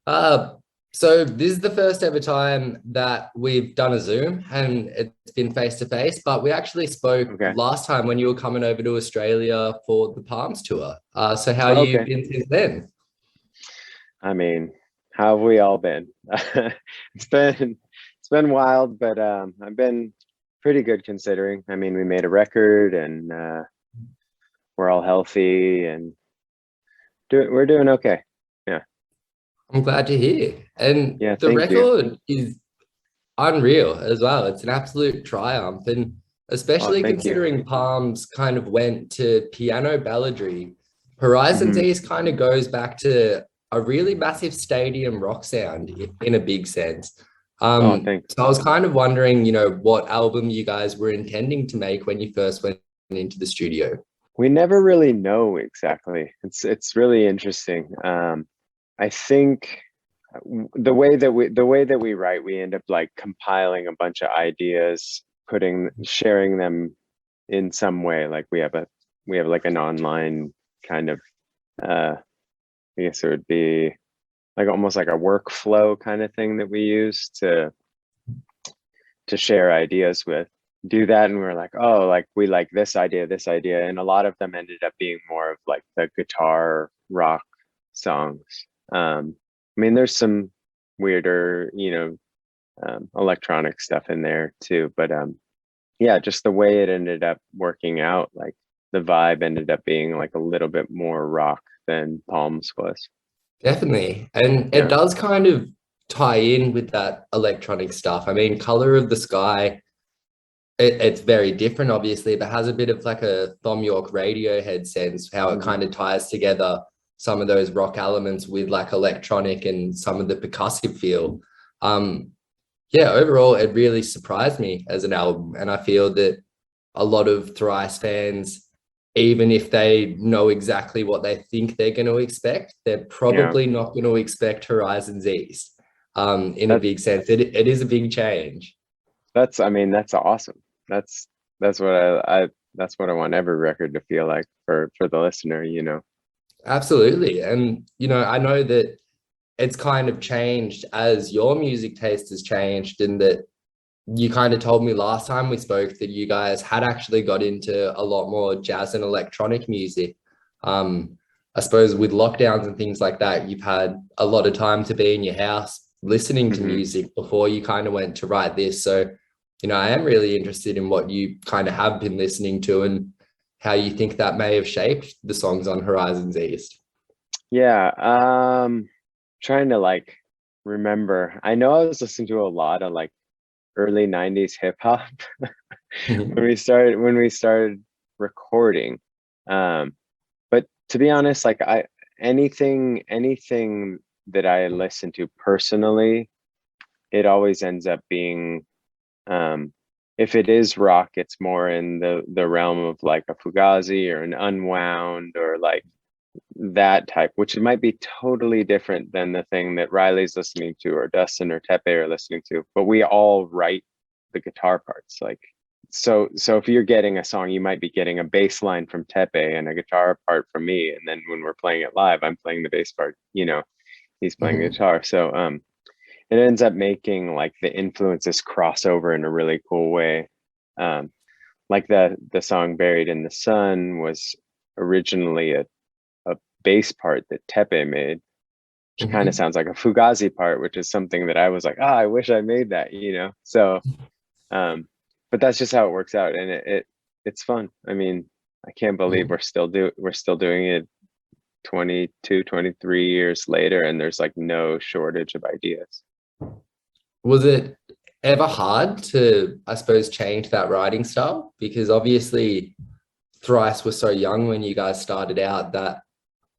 Uh, so this is the first ever time that we've done a Zoom and it's been face to face, but we actually spoke Okay. last time when you were coming over to Australia for the Palms tour. So how you Okay. been since then? I mean, how have we all been? It's been wild, but I've been pretty good considering. I mean, we made a record and we're all healthy and we're doing okay. Yeah. I'm glad to hear. And Yeah, the thank you. record is unreal as well. It's an absolute triumph. And Oh, especially thank you. considering Palms kind of went to piano balladry, Horizons Hmm. East kind of goes back to a really massive stadium rock sound in a big sense. Oh, thank So I was kind of wondering, what album you guys were intending to make when you first went into the studio. We never really know exactly. It's really interesting. I think the way that we write, we end up like compiling a bunch of ideas, sharing them in some way. Like we have like an online kind of uh I guess it would be like almost like a workflow kind of thing that we use to share ideas with. Do that and we're like, oh, like we like this idea, and a lot of them ended up being more of like the guitar rock songs. I mean, there's some weirder, electronic stuff in there too, but yeah, just the way it ended up working out, like the vibe ended up being like a little bit more rock than Palms was. Definitely. And it Yeah. does kind of tie in with that electronic stuff. I mean, Color of the Sky, it's very different, obviously, but has a bit of like a Thom Yorke Radiohead sense, how it Hmm. kind of ties together some of those rock elements with like electronic and some of the percussive feel. Um, yeah, overall, it really surprised me as an album. And I feel that a lot of Thrice fans, even if they know exactly what they think they're going to expect, they're Yeah. probably not going to expect Horizons East in a That big sense. It is a big change. I mean, that's awesome. That's that's what I that's what I want every record to feel like for the listener. Absolutely. And, I know that it's kind of changed as your music taste has changed, in that you kind of told me last time we spoke that you guys had actually got into a lot more jazz and electronic music. Um, I suppose with lockdowns and things like that, you've had a lot of time to be in your house listening to Hmm. music before you kind of went to write this. So, I am really interested in what you kind of have been listening to and how you think that may have shaped the songs on Horizons East. Yeah. Trying to like remember. I know I was listening to a lot of like early 90s hip hop when we started recording. Um, but to be honest, like I anything that I listen to personally, it always ends up being um if it is rock, it's more in the realm of like a Fugazi or an Unwound or like that type, which might be totally different than the thing that Riley's listening to or Dustin or Tepe are listening to. But we all write the guitar parts. Like so if you're getting a song, you might be getting a bass line from Tepe and a guitar part from me. And then when we're playing it live, I'm playing the bass part, he's playing the guitar. So it ends up making like the influences cross over in a really cool way. Um, like the song Buried in the Sun was originally a bass part that Tepe made, which kind of sounds like a Fugazi part, which is something that I was like, I wish I made that. So, but that's just how it works out, and it's fun. I mean, I can't believe we're still doing it 22, 23 years later, and there's like no shortage of ideas. Was it ever hard to, I suppose, change that writing style? Because obviously Thrice was so young when you guys started out that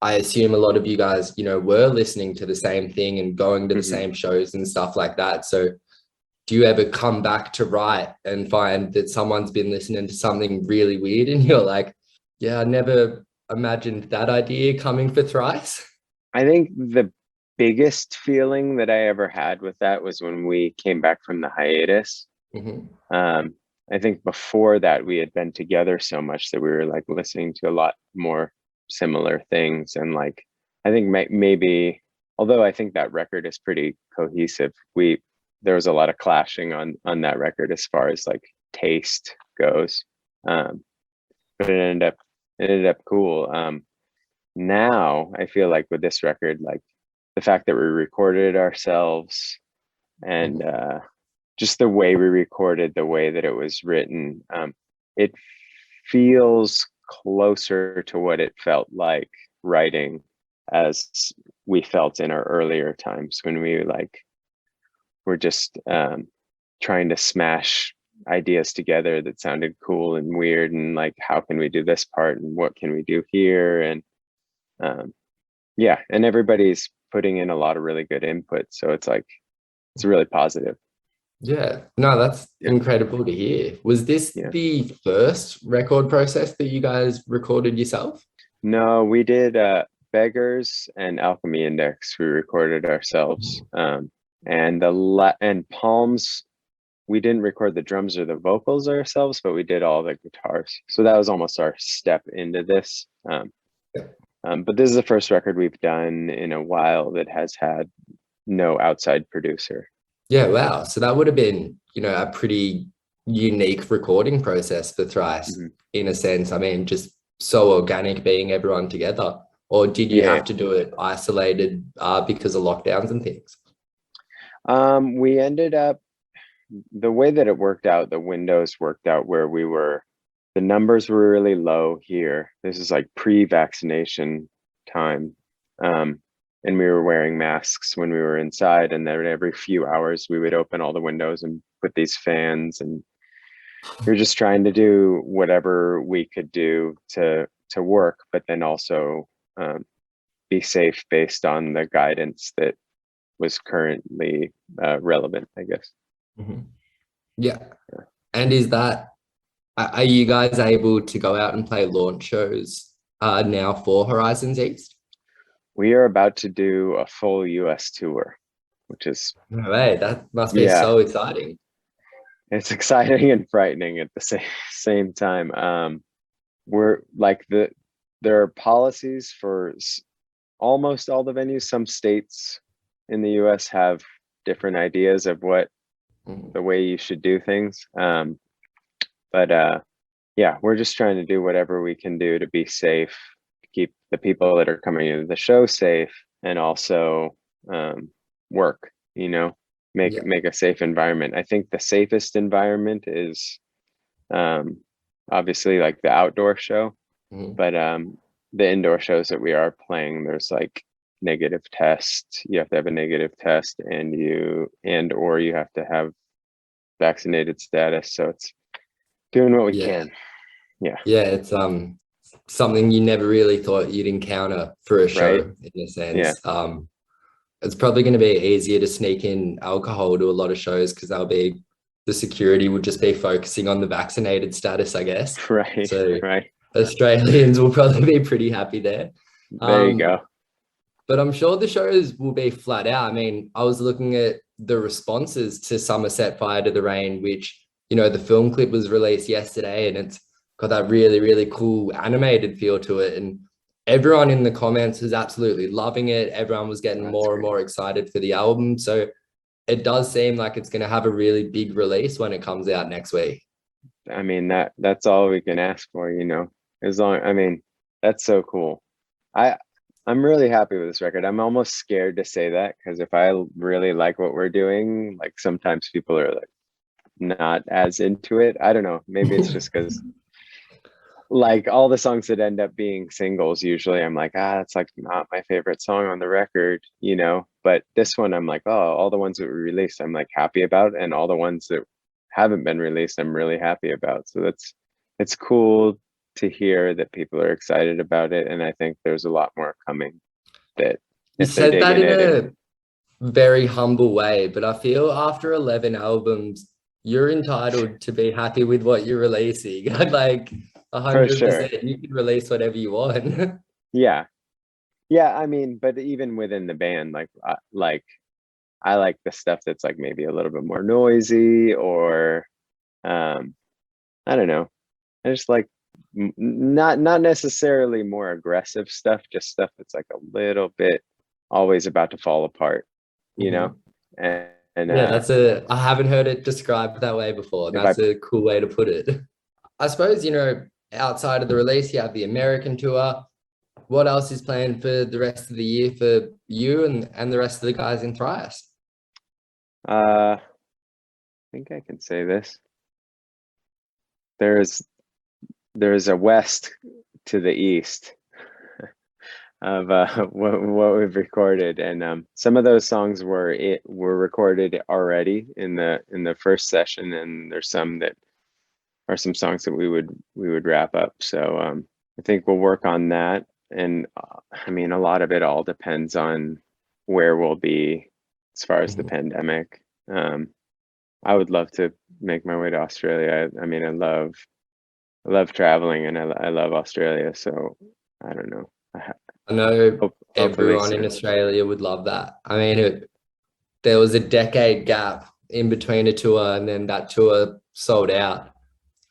I assume a lot of you guys, were listening to the same thing and going to the Hmm. same shows and stuff like that. So do you ever come back to write and find that someone's been listening to something really weird and you're like, yeah, I never imagined that idea coming for Thrice? I think the biggest feeling that I ever had with that was when we came back from the hiatus. Mhm. Um, I think before that we had been together so much that we were like listening to a lot more similar things, and like I think maybe although I think that record is pretty cohesive. There was a lot of clashing on that record as far as like taste goes. But it ended up cool. Now I feel like with this record, like the fact that we recorded it ourselves and just the way we recorded, the way that it was written, it feels closer to what it felt like writing as we felt in our earlier times when we like were just trying to smash ideas together that sounded cool and weird, and like, how can we do this part and what can we do here? And yeah, and everybody's putting in a lot of really good input, so it's like it's really positive. Yeah, no, that's incredible to hear. Was this the first record process that you guys recorded yourself? No, we did Beggars and Alchemy Index. We recorded ourselves. And Palms, we didn't record the drums or the vocals ourselves, but we did all the guitars. So that was almost our step into this. But this is the first record we've done in a while that has had no outside producer. Yeah, wow. So that would have been, a pretty unique recording process for Thrice in a sense. I mean, just so organic being everyone together. Or did you have to do it isolated because of lockdowns and things? We ended up, the way that it worked out, the windows worked out where we were, the numbers were really low here. This is like pre-vaccination time. And we were wearing masks when we were inside, and then every few hours we would open all the windows and put these fans, and we were just trying to do whatever we could do to work, but then also be safe based on the guidance that was currently relevant, I guess. Yeah. And are you guys able to go out and play launch shows now for Horizons East? We are about to do a full US tour, which is... No way, that must be so exciting. It's exciting and frightening at the same time. We're like, there are policies for almost all the venues. Some states in the US have different ideas of what the way you should do things. But we're just trying to do whatever we can do to be safe, keep the people that are coming into the show safe, and also work, make a safe environment. I think the safest environment is obviously like the outdoor show, but the indoor shows that we are playing, there's like negative tests. You have to have a negative test, or you have to have vaccinated status. So it's doing what we can. Yeah, it's something you never really thought you'd encounter for a show, in a sense. It's probably going to be easier to sneak in alcohol to a lot of shows because the security would just be focusing on the vaccinated status, I guess. So Australians will probably be pretty happy there. There you go. But I'm sure the shows will be flat out. I mean, I was looking at the responses to Somerset Fire to the Rain, which, the film clip was released yesterday, and it's got that really, really cool animated feel to it. And everyone in the comments was absolutely loving it. Everyone was getting more and more excited for the album. So it does seem like it's going to have a really big release when it comes out next week. I mean, that's all we can ask for, that's so cool. I'm really happy with this record. I'm almost scared to say that, because if I really like what we're doing, like sometimes people are like not as into it. I don't know. Maybe it's just because like all the songs that end up being singles, usually I'm like, it's like not my favorite song on the record, but this one I'm like, all the ones that we released I'm like happy about, and all the ones that haven't been released I'm really happy about. So it's cool to hear that people are excited about it, and I think there's a lot more coming. That you said that in a very humble way, but I feel after 11 albums you're entitled to be happy with what you're releasing. Like 100%, you can release whatever you want. Yeah, I mean, but even within the band, I like the stuff that's like maybe a little bit more noisy, or I don't know, I just like not necessarily more aggressive stuff, just stuff that's like a little bit always about to fall apart, you Mhm. know? And Yeah, I haven't heard it described that way before. And if I that's a cool way to put it. I suppose, outside of the release, you have the American tour. What else is planned for the rest of the year for you and the rest of the guys in Thrice? I think I can say this. There's a west to the east of what we've recorded, and some of those songs were recorded already in the first session, and there's some that are some songs that we would wrap up. So I think we'll work on that, and I mean, a lot of it all depends on where we'll be as far as the pandemic. I would love to make my way to Australia. I mean, I love traveling, and I love Australia. So I don't know. I know Hopefully everyone in soon. Australia would love that. I mean, there was a decade gap in between a tour, and then that tour sold out.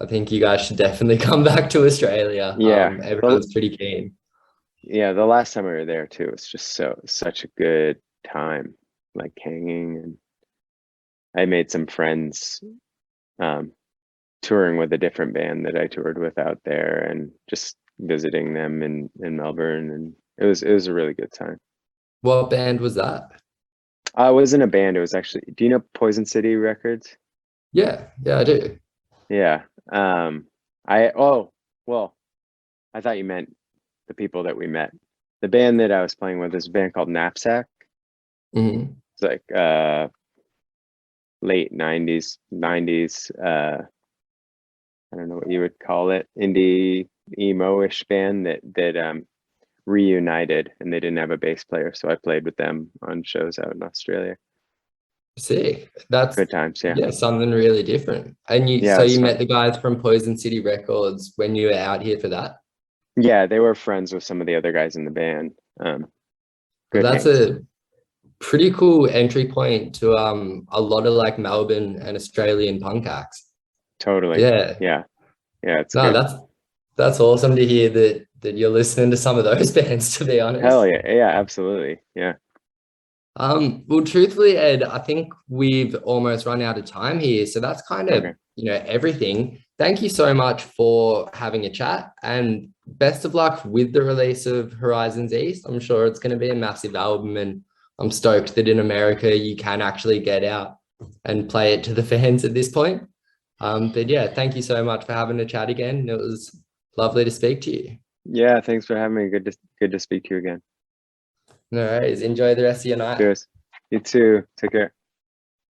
I think you guys should definitely come back to Australia. Yeah. Everyone's pretty keen. Yeah, the last time we were there too, it's just such a good time, like hanging, and I made some friends touring with a different band that I toured with out there, and just visiting them in Melbourne, and it was a really good time. What band was that? I was in a band. It was actually, do you know Poison City Records? Yeah, I do. Yeah. Well, I thought you meant the people that we met. The band that I was playing with is a band called Knapsack. Mhm. It's like late 90s, I don't know what you would call it, indie emo-ish band that reunited, and they didn't have a bass player, so I played with them on shows out in Australia. Sick. That's, Good times, yeah. yeah, something really different. And Yeah, so it's you fun. met the guys from Poison City Records when you were out here for that? Yeah, they were friends with some of the other guys in the band. Well, Good that's hangs. a pretty cool entry point to a lot of like Melbourne and Australian punk acts. Totally. Yeah. Yeah. Yeah, it's No, good. that's awesome to hear that you're listening to some of those bands, to be honest. Hell yeah. Yeah, absolutely. Yeah. Well, truthfully, Ed, I think we've almost run out of time here. So that's kind of, Okay. everything. Thank you so much for having a chat, and best of luck with the release of Horizons East. I'm sure it's going to be a massive album, and I'm stoked that in America you can actually get out and play it to the fans at this point. But yeah, thank you so much for having a chat again. It was lovely to speak to you. Yeah, thanks for having me. Good to speak to you again. No worries. Enjoy the rest of your night. Cheers. You too. Take care.